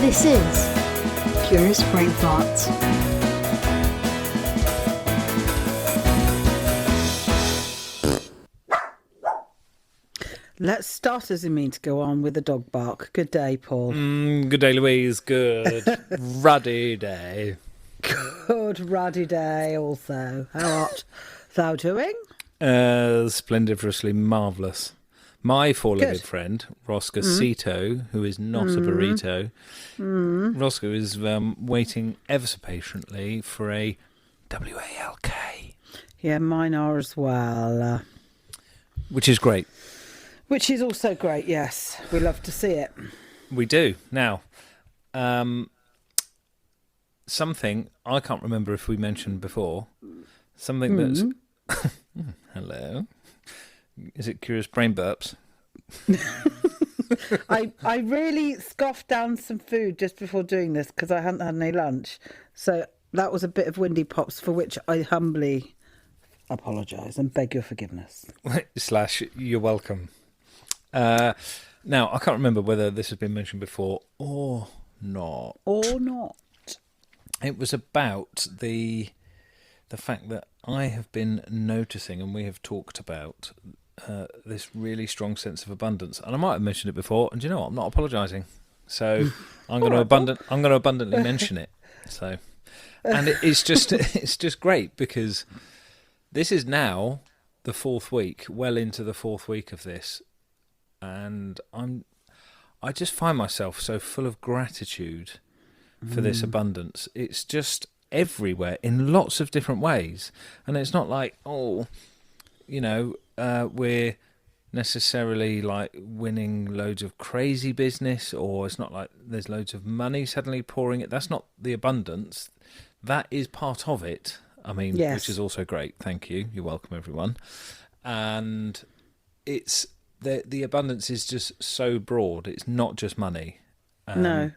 This is Curious Brain Thoughts. Let's start as we mean to go on with the dog bark. Good day, Paul. Good day, Louise. Good ruddy day. Good ruddy day also. How art thou doing? Splendiferously marvellous. My four-legged Good. friend, Roscoe Cito, who is not a burrito, Roscoe is waiting ever so patiently for a WALK, Yeah, mine are as well. which is great. Which is also great, yes. We love to see it. We do. Now, something I can't remember if we mentioned before, something that's... Hello. Is it Curious Brain Burps? I really scoffed down some food just before doing this because I hadn't had any lunch. So that was a bit of windy pops for which I humbly apologise and beg your forgiveness. / you're welcome. Now, I can't remember whether this has been mentioned before or not. Or not. It was about the fact that I have been noticing, and we have talked about this really strong sense of abundance. And I might have mentioned it before, and you know what? I'm not apologising. So I'm going to abundantly mention it. So, and it's just great because this is now the fourth week, well into the fourth week of this, and I just find myself so full of gratitude for this abundance. It's just everywhere in lots of different ways, and it's not like we're necessarily like winning loads of crazy business, or it's not like there's loads of money suddenly pouring it. That's not the abundance. That is part of it. I mean, yes. Which is also great. Thank you. You're welcome, everyone. And it's the abundance is just so broad. It's not just money. No.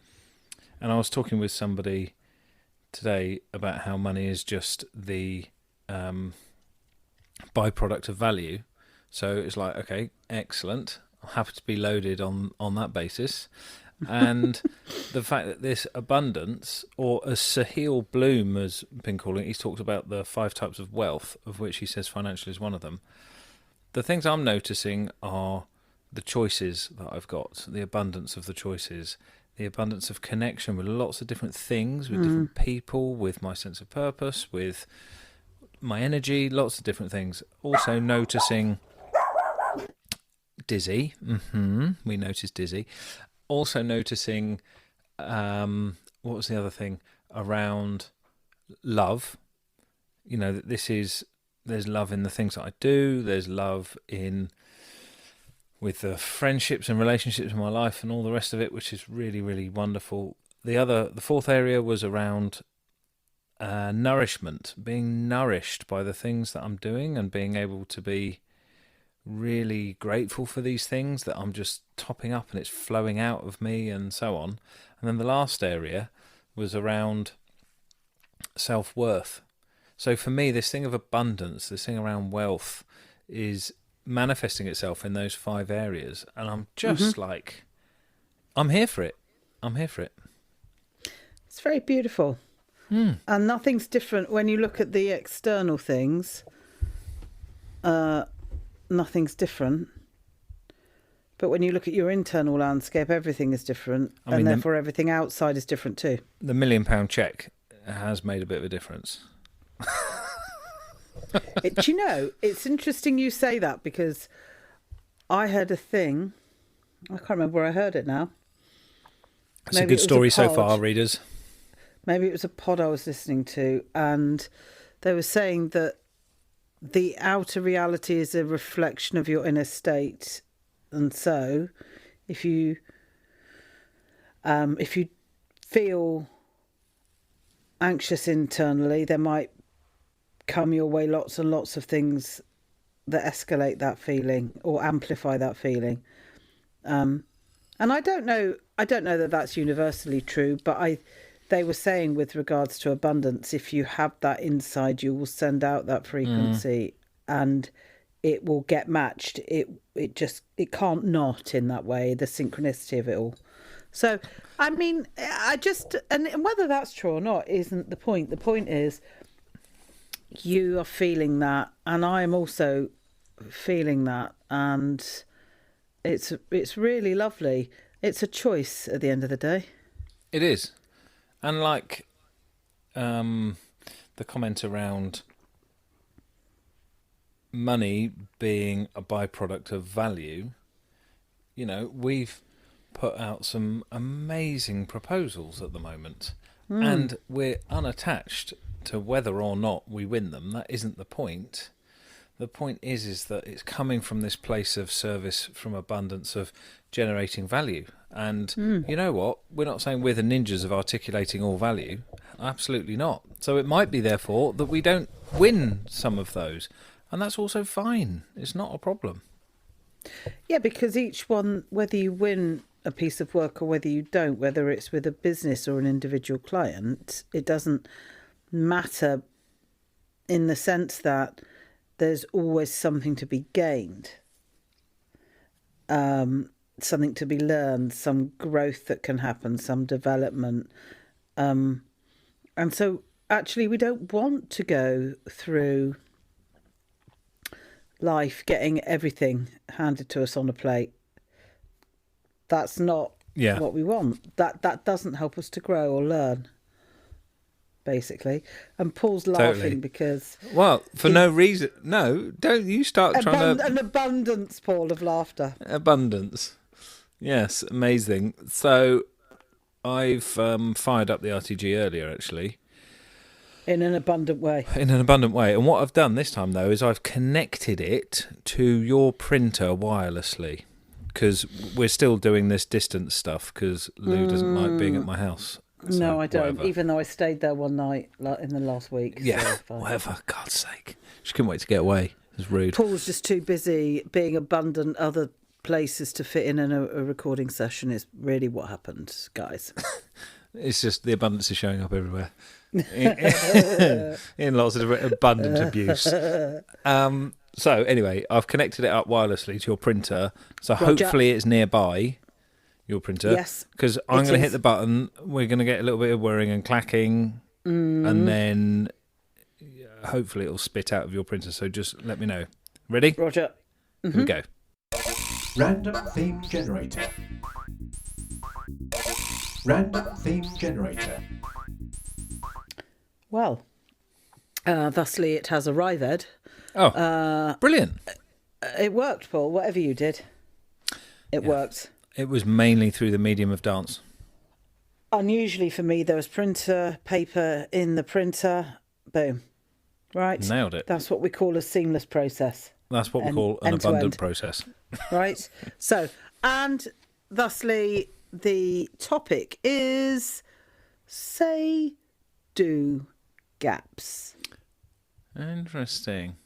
And I was talking with somebody today about how money is just the byproduct of value. So it's like, okay, excellent. I'm happy to be loaded on that basis. And the fact that this abundance, or as Sahil Bloom has been calling it, he's talked about the 5 types of wealth, of which he says financial is one of them. The things I'm noticing are the choices that I've got, the abundance of the choices, the abundance of connection with lots of different things, with different people, with my sense of purpose, with my energy, lots of different things. Also noticing Dizzy. We noticed Dizzy. Also noticing, what was the other thing? Around love. You know, that there's love in the things that I do. There's love with the friendships and relationships in my life and all the rest of it, which is really, really wonderful. The fourth area was around nourishment, being nourished by the things that I'm doing and being able to be really grateful for these things that I'm just topping up and it's flowing out of me and so on. And then the last area was around self-worth. So for me, this thing of abundance, this thing around wealth is manifesting itself in those 5 areas. And I'm just like, I'm here for it. I'm here for it. It's very beautiful. And nothing's different when you look at the external things. Nothing's different. But when you look at your internal landscape, everything is different. And therefore everything outside is different too. The £1 million check has made a bit of a difference. Do you know, it's interesting you say that because I heard a thing. I can't remember where I heard it now. It's a good story so far, readers. Maybe it was a pod I was listening to, and they were saying that the outer reality is a reflection of your inner state. And so if you feel anxious internally, there might come your way lots and lots of things that escalate that feeling or amplify that feeling. And I don't know that that's universally true, but they were saying with regards to abundance, if you have that inside, you will send out that frequency and it will get matched. It can't not in that way, the synchronicity of it all. So, I mean, I just, and whether that's true or not isn't the point. The point is you are feeling that, and I am also feeling that, and it's really lovely. It's a choice at the end of the day. It is. And like the comment around money being a byproduct of value, we've put out some amazing proposals at the moment, and we're unattached to whether or not we win them. That isn't the point. The point is that it's coming from this place of service, from abundance, of generating value. And you know what? We're not saying we're the ninjas of articulating all value. Absolutely not. So it might be, therefore, that we don't win some of those. And that's also fine. It's not a problem. Yeah, because each one, whether you win a piece of work or whether you don't, whether it's with a business or an individual client, it doesn't matter, in the sense that there's always something to be gained, something to be learned, some growth that can happen, some development. And so actually we don't want to go through life getting everything handed to us on a plate. That's not what we want. That doesn't help us to grow or learn, basically. And Paul's laughing because... Well, for no reason. No, don't you start trying to... An abundance, Paul, of laughter. Abundance. Yes, amazing. So I've fired up the RTG earlier, actually. In an abundant way. In an abundant way. And what I've done this time, though, is I've connected it to your printer wirelessly, because we're still doing this distance stuff, because Lou doesn't like being at my house. So No, I don't. whatever. Even though I stayed there one night in the last week. Yeah, so fine. whatever. God's sake. She couldn't wait to get away. It was rude. Paul's just too busy being abundant other places to fit in a recording session is really what happened, guys. It's just the abundance is showing up everywhere. In lots of abundant abuse. So anyway, I've connected it up wirelessly to your printer. So Roger. hopefully it's nearby your printer. Yes, Because I'm it going to is. hit the button. We're going to get a little bit of whirring and clacking. And then hopefully it'll spit out of your printer. So just let me know. Ready? Roger. Here we go. Random theme generator. Random theme generator. Well, thusly it has arrived. Oh, brilliant. It worked, Paul. Whatever you did, it worked. It was mainly through the medium of dance. Unusually for me, there was printer paper in the printer. Boom. Right. Nailed it. That's what we call a seamless process. That's what we call an end to abundant end. process. Right. So, and thusly the topic is say, do gaps. Interesting.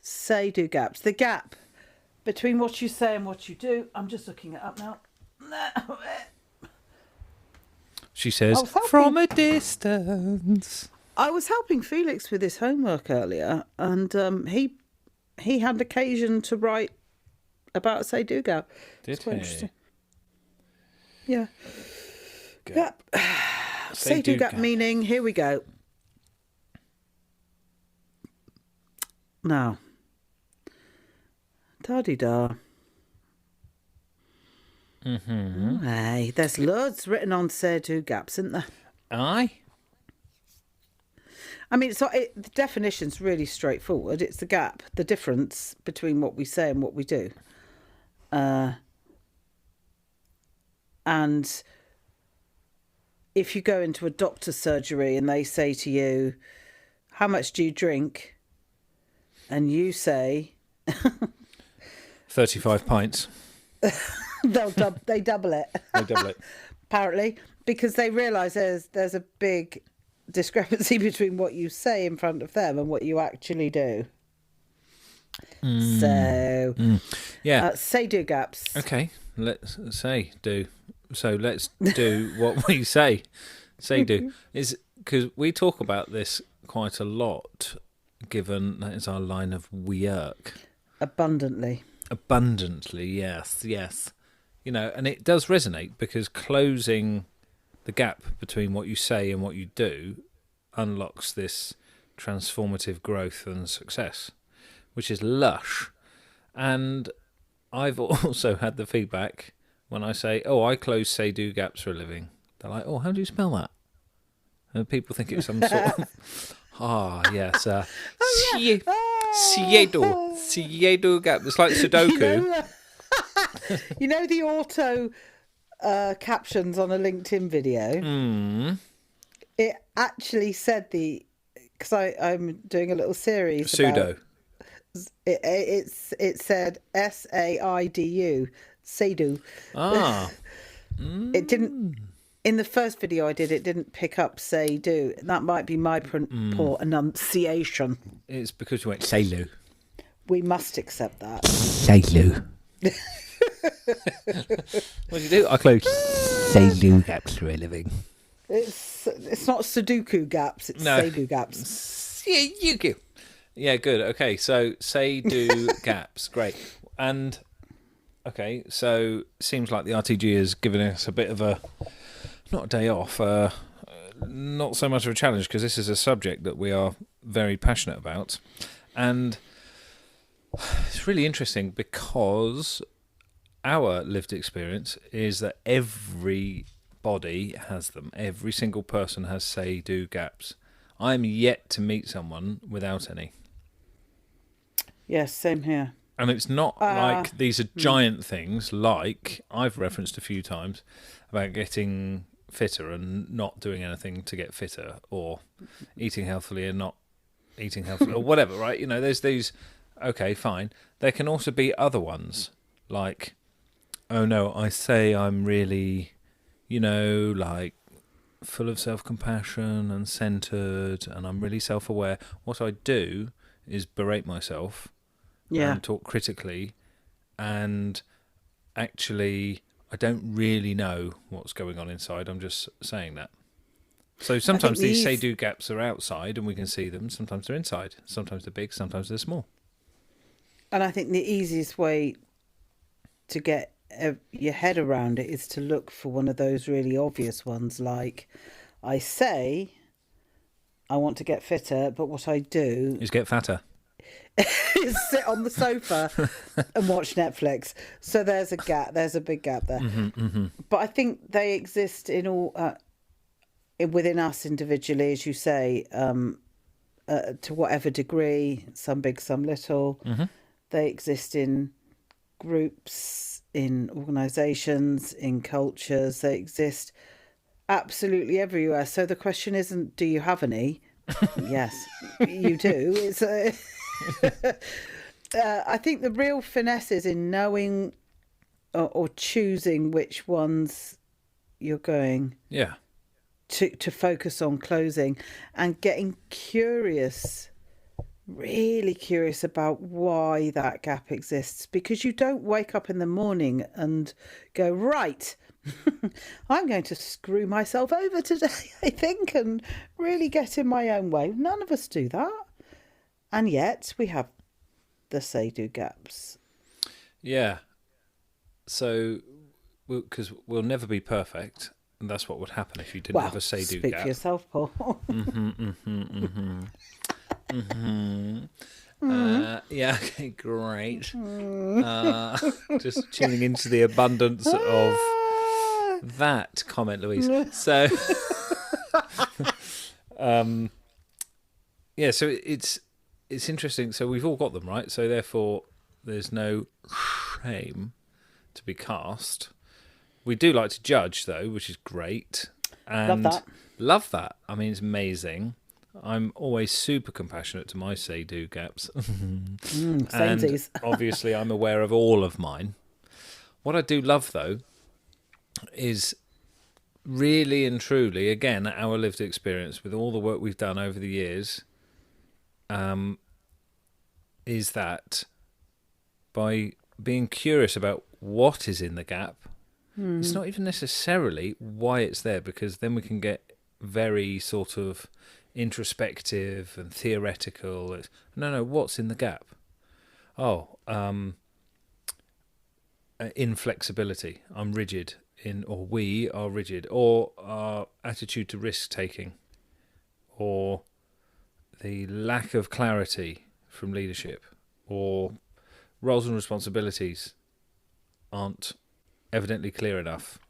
Say, do gaps. The gap between what you say and what you do. I'm just looking it up now. She says, I was helping- from a distance. I was helping Felix with his homework earlier, and he had occasion to write about say, do gap. Did It's quite he? interesting. Yeah. Gap. Gap. Say, do gap meaning, here we go. Now, da-de-da. Mm-hmm. Hey, there's loads written on say, do gaps, isn't there? Aye. I mean, the definition's really straightforward. It's the gap, the difference between what we say and what we do. And if you go into a doctor's surgery and they say to you, how much do you drink? And you say... 35 pints. they double it. They double it. Apparently, because they realise there's a big discrepancy between what you say in front of them and what you actually do. So, Yeah. say do gaps. Okay. Let's say do. So let's do what we say. Say do. Is because we talk about this quite a lot, given that is our line of work. Abundantly. Abundantly, yes. and it does resonate because closing the gap between what you say and what you do unlocks this transformative growth and success, which is lush. And I've also had the feedback when I say, "Oh, I close say-do gaps for a living." They're like, "Oh, how do you spell that?" And people think it's some sort of yes, Siedo gap. It's like Sudoku. You know the auto captions on a LinkedIn video? It actually said because I'm doing a little series Pseudo. It said SAIDU, Seidu. It didn't. In the first video I did, it didn't pick up say-do. That might be my poor enunciation. It's because you went say-lo. We must accept that. Say-lo. What do you do? I close say-do gaps for a living. It's not Sudoku gaps, it's say-do gaps. Sudoku. Yeah, good. Okay, so say-do gaps. Great. And, okay, so seems like the RTG is giving us a bit of a, not a day off, not so much of a challenge, because this is a subject that we are very passionate about. And it's really interesting because our lived experience is that everybody has them. Every single person has say-do gaps. I'm yet to meet someone without any. Yes, same here. And it's not like these are giant things like I've referenced a few times about getting fitter and not doing anything to get fitter, or eating healthily and not eating healthily, or whatever, right? There's these, okay, fine. There can also be other ones like, oh no, I say I'm really, like full of self-compassion and centered, and I'm really self-aware. What I do is berate myself and talk critically, and actually I don't really know what's going on inside. I'm just saying that. So sometimes these say-do gaps are outside and we can see them. Sometimes they're inside. Sometimes they're big. Sometimes they're small. And I think the easiest way to get your head around it is to look for one of those really obvious ones, like I say I want to get fitter, but what I do is get fatter. is sit on the sofa and watch Netflix. So there's a gap. There's a big gap there. But I think they exist in all within us individually, as you say, to whatever degree, some big, some little. They exist in groups, in organisations, in cultures. They exist absolutely everywhere. So the question isn't, do you have any? Yes, you do. It's I think the real finesse is in knowing or choosing which ones you're going to focus on closing, and getting curious, really curious about why that gap exists, because you don't wake up in the morning and go, right, I'm going to screw myself over today, I think, and really get in my own way. None of us do that. And yet we have the say-do gaps. Yeah. So, because we'll never be perfect, and that's what would happen if you didn't have a say-do gap. Speak for yourself, Paul. Yeah, okay, great. Just tuning into the abundance of that comment, Louise. So, yeah, so it's interesting. So we've all got them, right? So therefore, there's no shame to be cast. We do like to judge, though, which is great. And love that. I mean, it's amazing. I'm always super compassionate to my say-do gaps. And obviously, I'm aware of all of mine. What I do love, though, is really and truly, again, our lived experience with all the work we've done over the years, is that by being curious about what is in the gap, it's not even necessarily why it's there, because then we can get very sort of introspective and theoretical. No, what's in the gap? inflexibility. I'm rigid or we are rigid, or our attitude to risk taking, or the lack of clarity from leadership, or roles and responsibilities aren't evidently clear enough.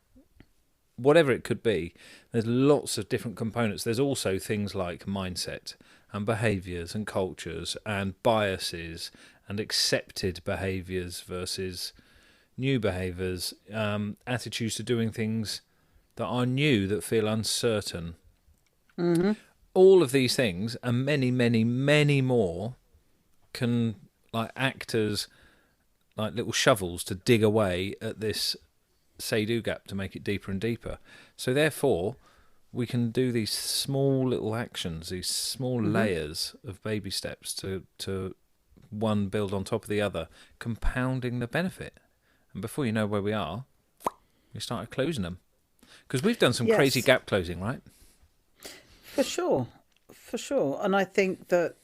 Whatever it could be, there's lots of different components. There's also things like mindset and behaviours and cultures and biases and accepted behaviours versus new behaviours, attitudes to doing things that are new, that feel uncertain. Mm-hmm. All of these things and many, many, many more can act as like little shovels to dig away at this say-do gap to make it deeper and deeper. So therefore, we can do these small little actions, these small layers of baby steps to one build on top of the other, compounding the benefit. And before you know where we are, we started closing them. Because we've done some crazy gap closing, right? For sure. And I think that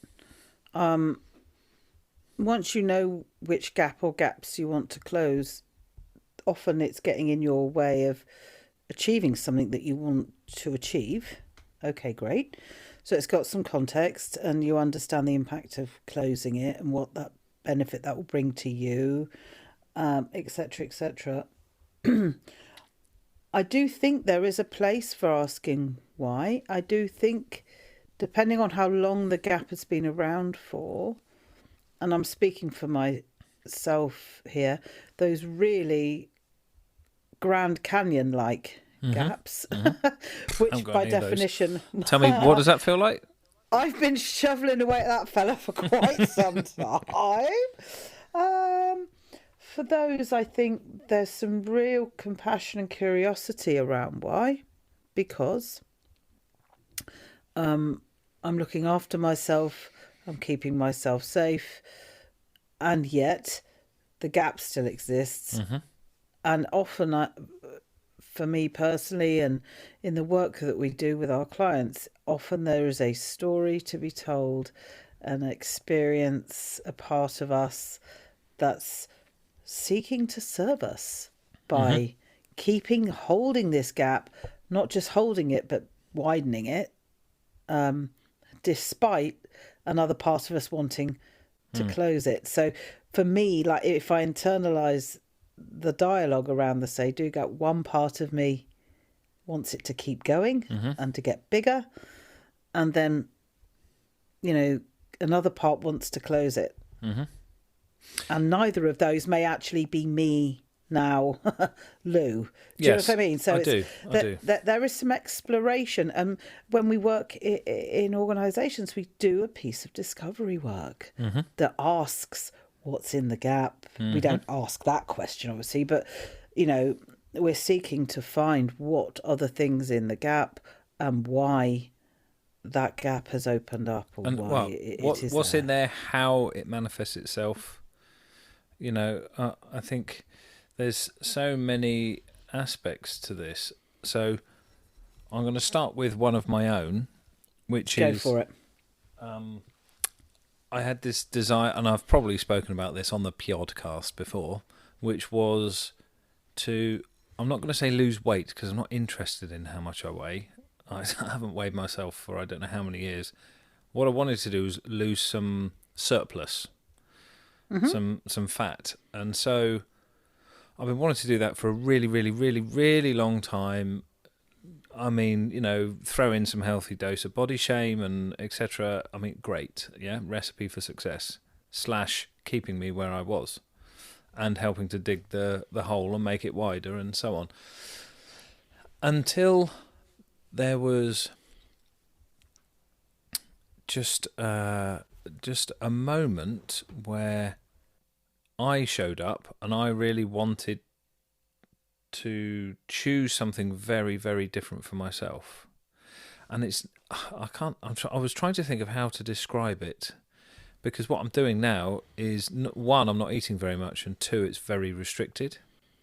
once you know which gap or gaps you want to close, often it's getting in your way of achieving something that you want to achieve. Okay, great. So it's got some context and you understand the impact of closing it and what that benefit that will bring to you, etc., etc. I do think there is a place for asking why. I do think, depending on how long the gap has been around for, and I'm speaking for myself here, those really Grand Canyon-like gaps, which by definition... Tell me, what does that feel like? I've been shoveling away at that fella for quite some time. For those, I think there's some real compassion and curiosity around why. Because I'm looking after myself, I'm keeping myself safe, and yet the gap still exists. And often, for me personally, and in the work that we do with our clients, often there is a story to be told, an experience, a part of us that's seeking to serve us by holding this gap, not just holding it, but widening it, despite another part of us wanting to close it. So for me, like if I internalize the dialogue around the say-do gap, one part of me wants it to keep going and to get bigger. And then, another part wants to close it. And neither of those may actually be me now, Lou. Do you know what I mean? So I do. There is some exploration. And when we work in organisations, we do a piece of discovery work that asks what's in the gap. We don't ask that question, obviously, but, we're seeking to find what are the things in the gap and why that gap has opened up, or and why it is what's there. in there, how it manifests itself. I think there's so many aspects to this. So I'm going to start with one of my own, which Go is... for it. I had this desire, and I've probably spoken about this on the podcast before, which was to... I'm not going to say lose weight, because I'm not interested in how much I weigh. I haven't weighed myself for I don't know how many years. What I wanted to do was lose some surplus, some fat. And so I've been wanting to do that for a really, really, really, really long time. I mean, throw in some healthy dose of body shame and etc. I mean, great, yeah, recipe for success / keeping me where I was and helping to dig the hole and make it wider and so on. Until there was just a moment where I showed up and I really wanted to choose something very, very different for myself. And I was trying to think of how to describe it, because what I'm doing now is, one, I'm not eating very much, and two, it's very restricted,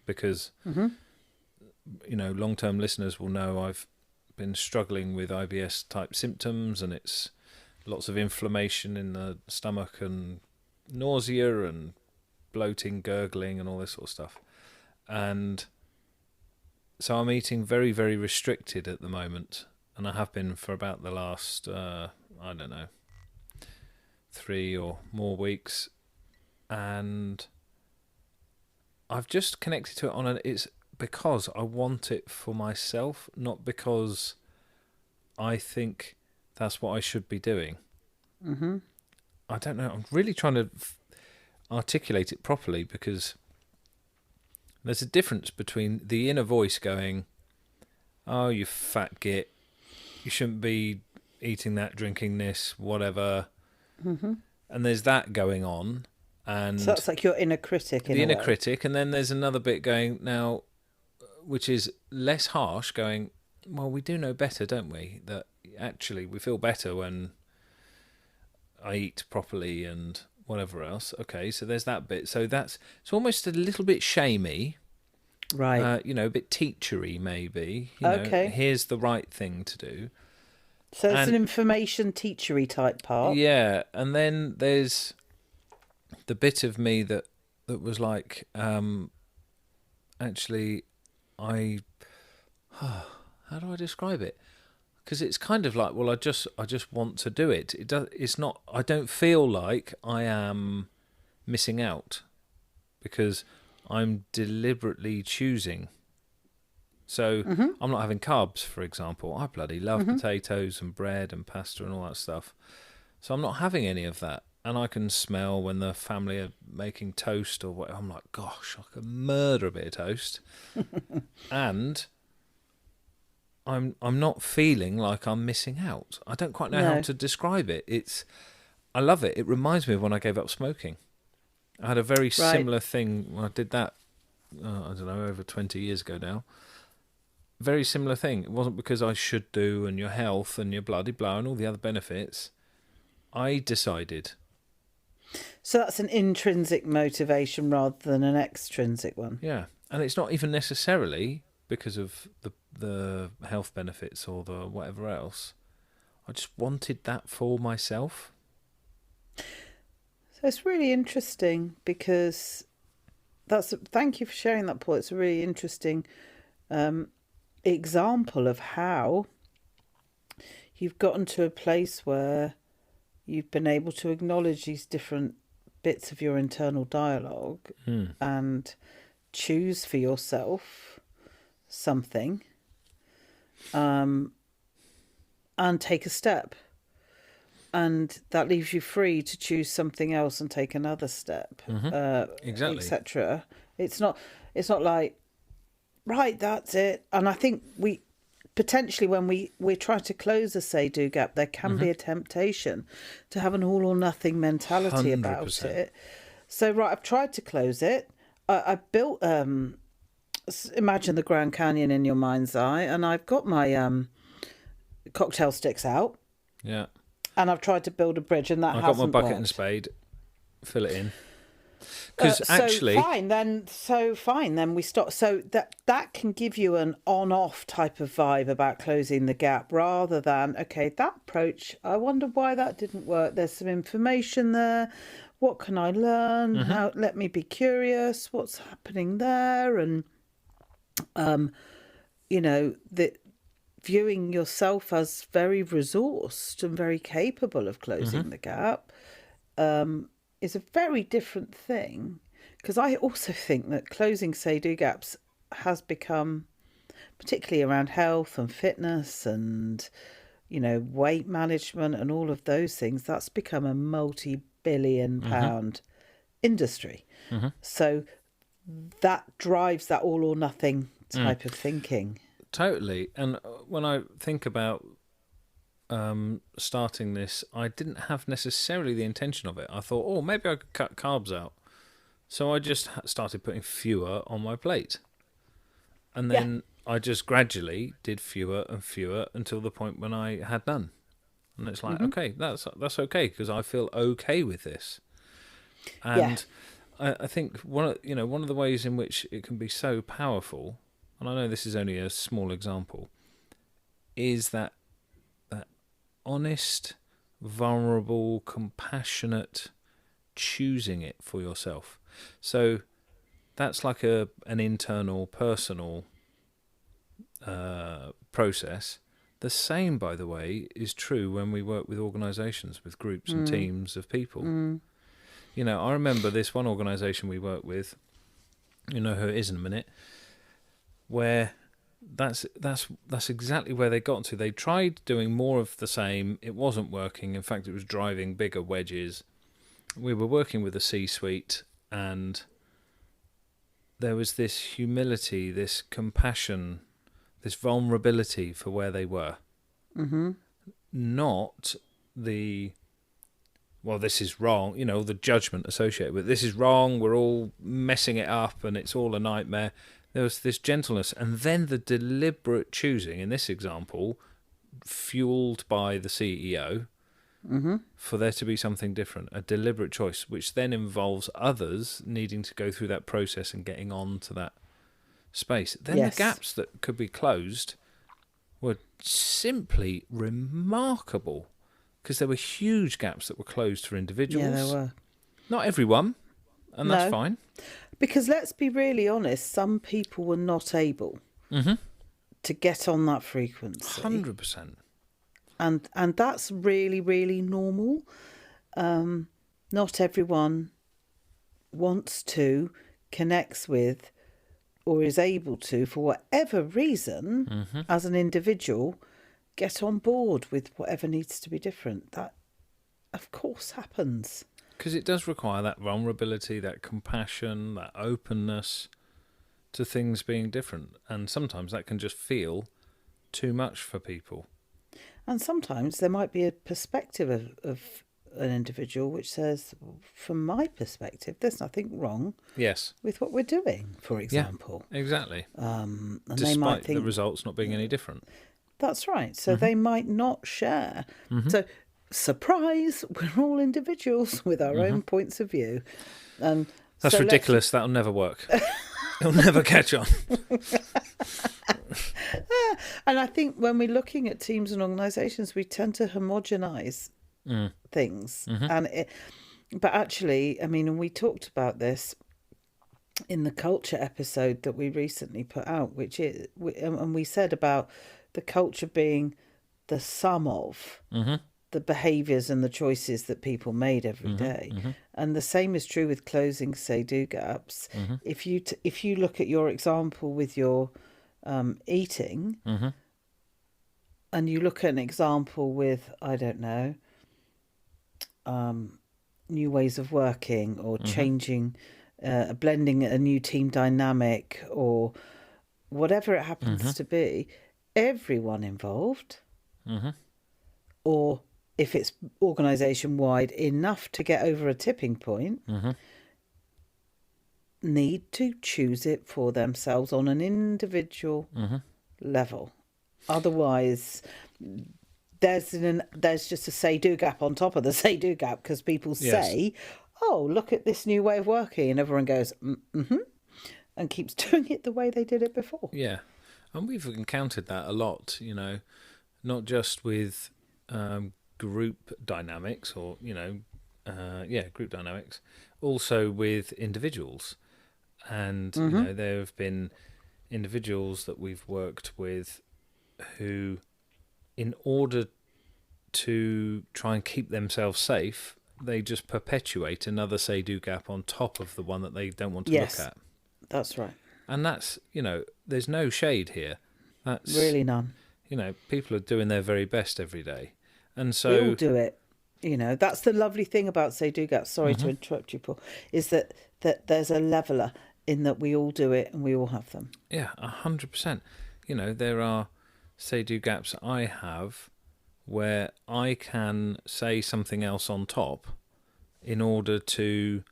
because, long-term listeners will know I've been struggling with IBS type symptoms, and it's lots of inflammation in the stomach and nausea and bloating, gurgling and all this sort of stuff. And so I'm eating very, very restricted at the moment, and I have been for about the last, I don't know, 3 or more weeks, and I've just connected to it it's because I want it for myself, not because I think that's what I should be doing. Mm-hmm. I don't know. I'm really trying to articulate it properly, because there's a difference between the inner voice going, "Oh, you fat git, you shouldn't be eating that, drinking this, whatever," Mm-hmm. and there's that going on, and So that's like your inner critic in the a inner way. critic, and then there's another bit going now, which is less harsh, going, "Well, we do know better, don't we? That actually we feel better when I eat properly and whatever else." Okay, so there's that bit. So it's almost a little bit shamey, Right. a bit teachery maybe. Okay. Here's the right thing to do. So it's And- an information teachery type part. Yeah, and then there's the bit of me that was like, actually, how do I describe it? Because it's kind of like, well, I just want to do it. It's not. I don't feel like I am missing out, because I'm deliberately choosing. So I'm not having carbs, for example. I bloody love potatoes and bread and pasta and all that stuff. So I'm not having any of that. And I can smell when the family are making toast or what. I'm like, gosh, I could murder a bit of toast. And I'm not feeling like I'm missing out. I don't quite know how No. to describe it. I love it. It reminds me of when I gave up smoking. I had a very similar thing when I did that, I don't know, over 20 years ago now. Very similar thing. It wasn't because I should do and your health and your bloody blah and all the other benefits. I decided. So that's an intrinsic motivation rather than an extrinsic one. Yeah. And it's not even necessarily because of the health benefits or the whatever else. I just wanted that for myself. So it's really interesting because thank you for sharing that, Paul. It's a really interesting example of how you've gotten to a place where you've been able to acknowledge these different bits of your internal dialogue and choose for yourself something and take a step, and that leaves you free to choose something else and take another step, Exactly. etc. It's not like, right, that's it. And I think we potentially, when we're trying to close a say-do gap, there can be a temptation to have an all or nothing mentality about 100%. it. So, right, I've tried to close it. I built, imagine the Grand Canyon in your mind's eye, and I've got my cocktail sticks out, Yeah. and I've tried to build a bridge, and that I've got hasn't my bucket worked. and spade. Fill it in. Because So actually, fine then we stop. So that can give you an on-off type of vibe about closing the gap, rather than, okay, that approach, I wonder why that didn't work. There's some information there. What can I learn? How? Let me be curious. What's happening there? And that viewing yourself as very resourced and very capable of closing the gap is a very different thing. Because I also think that closing say-do gaps has become, particularly around health and fitness and, weight management and all of those things, that's become a multi-billion pound industry. So that drives that all or nothing type of thinking. totally. And when I think about starting this, I didn't have necessarily the intention of it. I thought, oh, maybe I could cut carbs out. So I just started putting fewer on my plate. And then I just gradually did fewer and fewer until the point when I had none. And it's like, okay, that's okay, because I feel okay with this. And I think one of the ways in which it can be so powerful, and I know this is only a small example, is that honest, vulnerable, compassionate choosing it for yourself. So that's like an internal, personal process. The same, by the way, is true when we work with organisations, with groups and teams of people. You know, I remember this one organisation we work with, you know who it is in a minute, where that's exactly where they got to. They tried doing more of the same. It wasn't working. In fact, it was driving bigger wedges. We were working with a C-suite, and there was this humility, this compassion, this vulnerability for where they were. Not the, well, this is wrong, you know, the judgment associated with it. This is wrong, we're all messing it up and it's all a nightmare. There was this gentleness, and then the deliberate choosing, in this example, fueled by the CEO, for there to be something different, a deliberate choice, which then involves others needing to go through that process and getting on to that space. Then Yes. the gaps that could be closed were simply remarkable, because there were huge gaps that were closed for individuals. Yeah, there were. Not everyone, and that's No. fine. Because let's be really honest, some people were not able to get on that frequency. 100%. And that's really, really normal. Not everyone wants to, connects with, or is able to, for whatever reason, as an individual, get on board with whatever needs to be different. That, of course, happens. Because it does require that vulnerability, that compassion, that openness to things being different. And sometimes that can just feel too much for people. And sometimes there might be a perspective of an individual which says, from my perspective, there's nothing wrong Yes. with what we're doing, for example. Exactly. And they Despite might think the results not being any different. that's right. So they might not share. So, surprise, we're all individuals with our own points of view. And That's so ridiculous. That'll never work. It'll never catch on. And I think when we're looking at teams and organisations, we tend to homogenise things. But actually, I mean, and we talked about this in the culture episode that we recently put out, which is, and we said about the culture being the sum of the behaviours and the choices that people made every day. And the same is true with closing say-do gaps. If you look at your example with your eating, and you look at an example with, I don't know, new ways of working or changing, blending a new team dynamic or whatever it happens to be, everyone involved, or if it's organisation-wide enough to get over a tipping point, need to choose it for themselves on an individual level. Otherwise, there's just a say-do gap on top of the say-do gap, because people say, oh, look at this new way of working, and everyone goes, and keeps doing it the way they did it before. Yeah. And we've encountered that a lot, you know, not just with group dynamics or, you know, group dynamics, also with individuals. And, you know, there have been individuals that we've worked with who, in order to try and keep themselves safe, they just perpetuate another say-do gap on top of the one that they don't want to look at. That's right. And that's, you know, there's no shade here. That's Really none. You know, people are doing their very best every day. And so We all do it. You know, that's the lovely thing about say-do gaps. Sorry to interrupt you, Paul. Is that there's a leveller in that we all do it and we all have them. Yeah, 100%. You know, there are say-do gaps I have where I can say something else on top in order to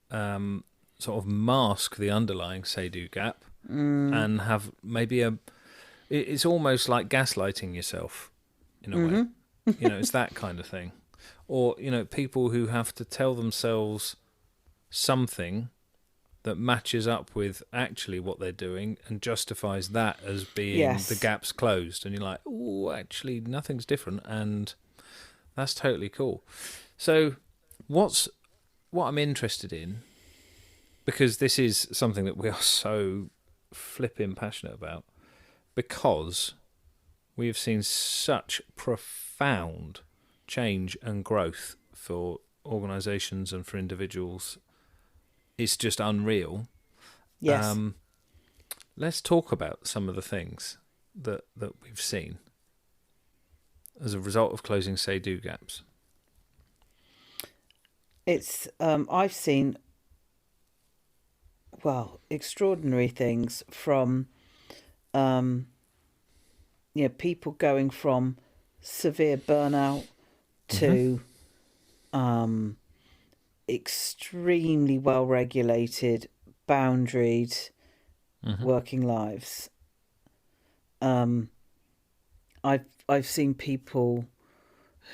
sort of mask the underlying say-do gap and have maybe it's almost like gaslighting yourself in a way. You know, it's that kind of thing. Or, you know, people who have to tell themselves something that matches up with actually what they're doing and justifies that as being the gaps closed. And you're like, oh, actually nothing's different. And that's totally cool. So what I'm interested in because this is something that we are so flipping passionate about, because we have seen such profound change and growth for organisations and for individuals. It's just unreal. Yes. Let's talk about some of the things that we've seen as a result of closing say-do gaps. It's I've seen, well, extraordinary things from people going from severe burnout to extremely well regulated, boundaried working lives. I've seen people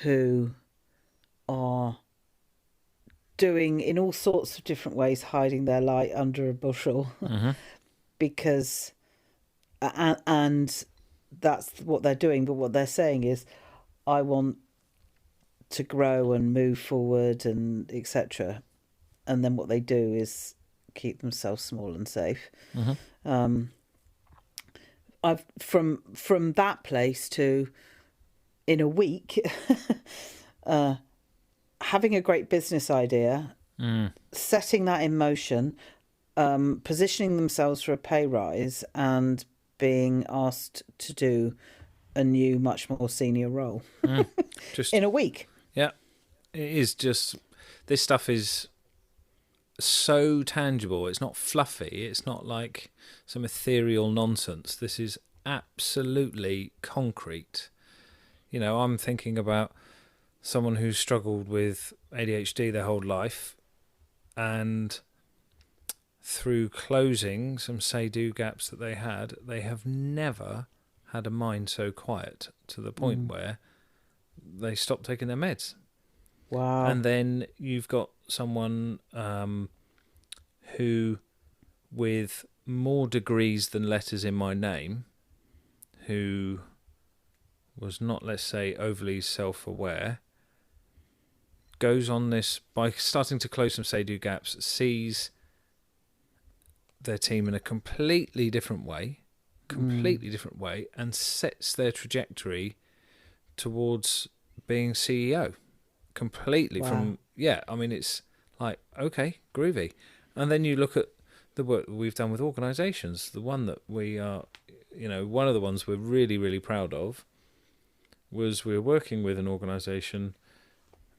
who are doing in all sorts of different ways, hiding their light under a bushel, because and that's what they're doing. But what they're saying is, I want to grow and move forward and etc. And then what they do is keep themselves small and safe. I've from that place to, in a week, having a great business idea, setting that in motion, positioning themselves for a pay rise, and being asked to do a new, much more senior role Just in a week. Yeah, it is just, this stuff is so tangible. It's not fluffy. It's not like some ethereal nonsense. This is absolutely concrete. I'm thinking about someone who's struggled with ADHD their whole life, and through closing some say-do gaps that they had, they have never had a mind so quiet, to the point where they stopped taking their meds. Wow. And then you've got someone who, with more degrees than letters in my name, who was not, let's say, overly self-aware, goes on this, by starting to close some say-do gaps, sees their team in a completely different way, and sets their trajectory towards being CEO completely. Wow. It's like, okay, groovy. And then you look at the work that we've done with organisations. The one that we are, one of the ones we're really, really proud of was we're working with an organisation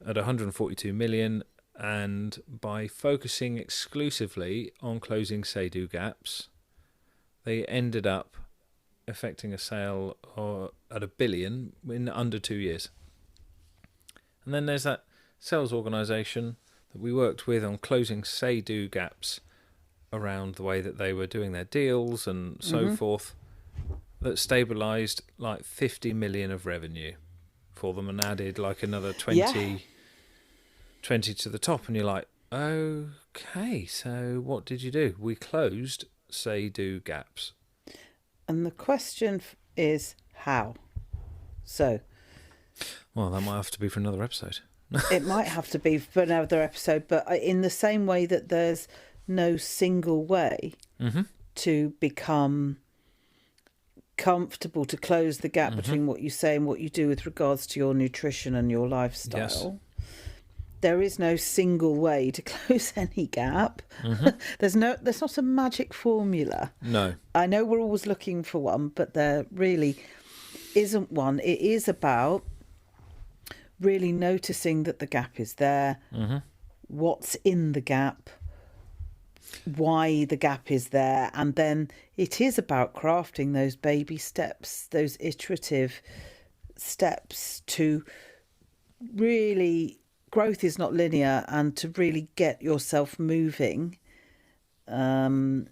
at 142 million, and by focusing exclusively on closing say-do gaps, they ended up effecting a sale at 1 billion in under 2 years. And then there's that sales organisation that we worked with on closing say-do gaps around the way that they were doing their deals and so forth, that stabilised like 50 million of revenue for them and added like another 20 to the top. And you're like, okay, so what did you do? We closed say-do gaps. And the question is how? So, well, that might have to be for another episode. It might have to be for another episode, but in the same way that there's no single way to become comfortable, to close the gap between what you say and what you do with regards to your nutrition and your lifestyle. Yes. There is no single way to close any gap. There's not a magic formula. No. I know we're always looking for one, but there really isn't one. It is about really noticing that the gap is there, what's in the gap, why the gap is there, and then it is about crafting those baby steps, those iterative steps to really... Growth is not linear, and to really get yourself moving, and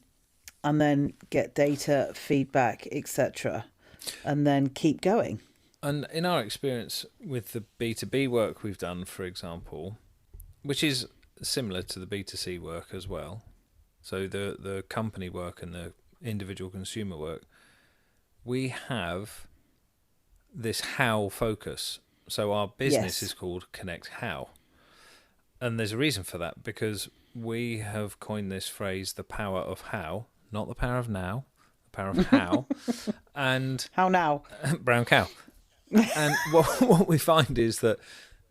then get data, feedback, etc., and then keep going. And in our experience with the B2B work we've done, for example, which is similar to the B2C work as well, so the company work and the individual consumer work, we have this how focus. So our business is called Connect How. And there's a reason for that, because we have coined this phrase, the power of how, not the power of now, the power of how, and How now? brown cow. And what we find is that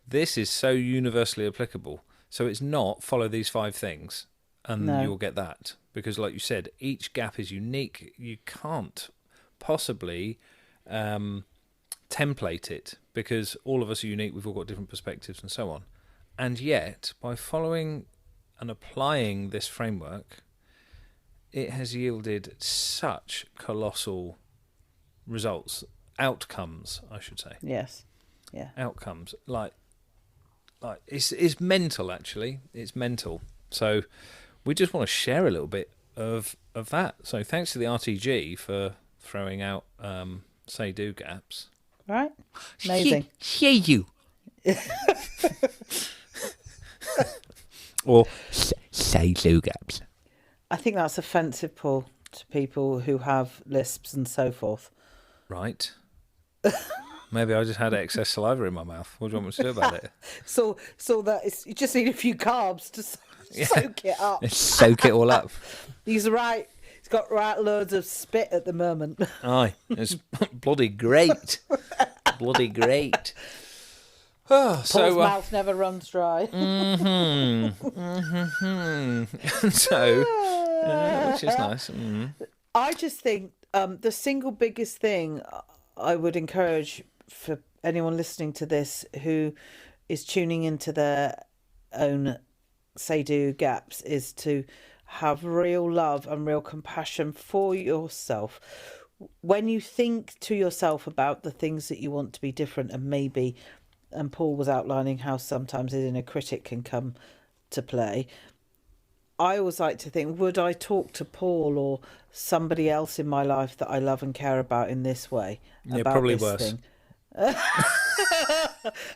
this is so universally applicable. So it's not follow these 5 things and No. you'll get that. Because like you said, each gap is unique. You can't possibly template it because all of us are unique. We've all got different perspectives and so on. And yet, by following and applying this framework, it has yielded such colossal results, outcomes, I should say. Yes. Yeah. Outcomes. Like it's mental, actually. It's mental. So we just want to share a little bit of that. So thanks to the RTG for throwing out say-do gaps. Right? Amazing. Hear you. Or say-do gaps. I think that's offensive, Paul, to people who have lisps and so forth. Right. Maybe I just had excess saliva in my mouth. What do you want me to do about it? So that you just need a few carbs to soak it up. Soak it all up. He's right. He's got right loads of spit at the moment. Aye, it's bloody great. Bloody great. Oh, Paul's mouth never runs dry. So, which is nice. I just think the single biggest thing I would encourage for anyone listening to this who is tuning into their own say-do gaps is to have real love and real compassion for yourself. When you think to yourself about the things that you want to be different, and Paul was outlining how sometimes his inner critic can come to play, I always like to think, would I talk to Paul or somebody else in my life that I love and care about in this way? Yeah, about probably this worse. Thing?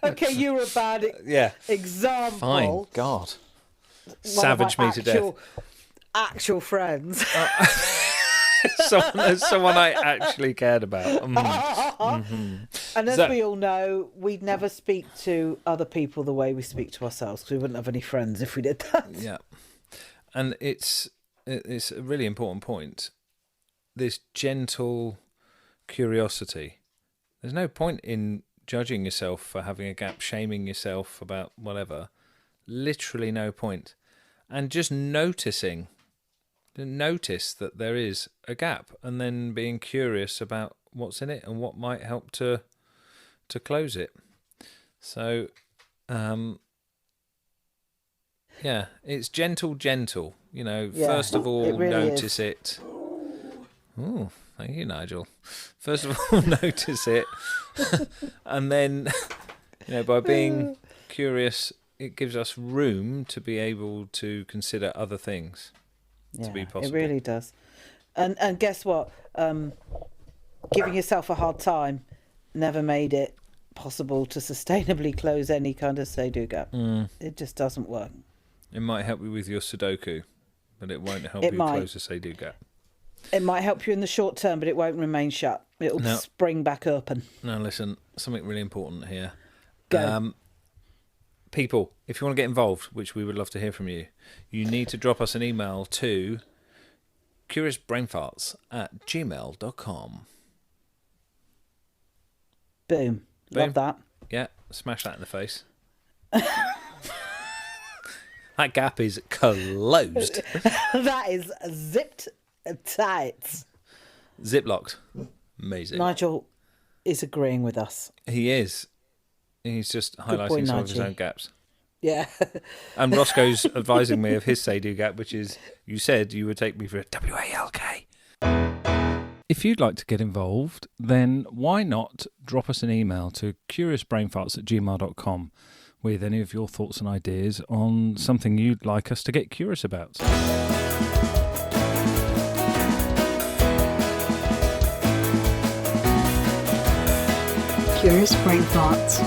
Okay, you're a bad example. Fine, God. One Savage of my me to death. Actual friends. someone I actually cared about. And as we all know, we'd never speak to other people the way we speak to ourselves because we wouldn't have any friends if we did that. Yeah. And it's a really important point. This gentle curiosity. There's no point in judging yourself for having a gap, shaming yourself about whatever. Literally no point. And just notice that there is a gap and then being curious about what's in it and what might help to close it. So, yeah, it's gentle. First of all, really notice it. Oh, thank you, Nigel. First of all, notice it. And then, by being curious, it gives us room to be able to consider other things to be possible. It really does. And guess what? Giving yourself a hard time never made it possible to sustainably close any kind of say-do gap. It just doesn't work. It might help you with your Sudoku, but it won't help you close a say-do gap. It might help you in the short term, but it won't remain shut. It'll spring back open. Now, listen, something really important here. Go. People, if you want to get involved, which we would love to hear from you, you need to drop us an email to curiously@gmail.com. Boom. Love that. Yeah, smash that in the face. That gap is closed. That is zipped tight. Ziplocked. Amazing. Nigel is agreeing with us. He is. He's just highlighting some of his own gaps. Yeah. And Roscoe's advising me of his say-do gap, which is, you said you would take me for a WALK. If you'd like to get involved, then why not drop us an email to curiousbrainfarts@gmail.com with any of your thoughts and ideas on something you'd like us to get curious about. Curious Brain Thoughts.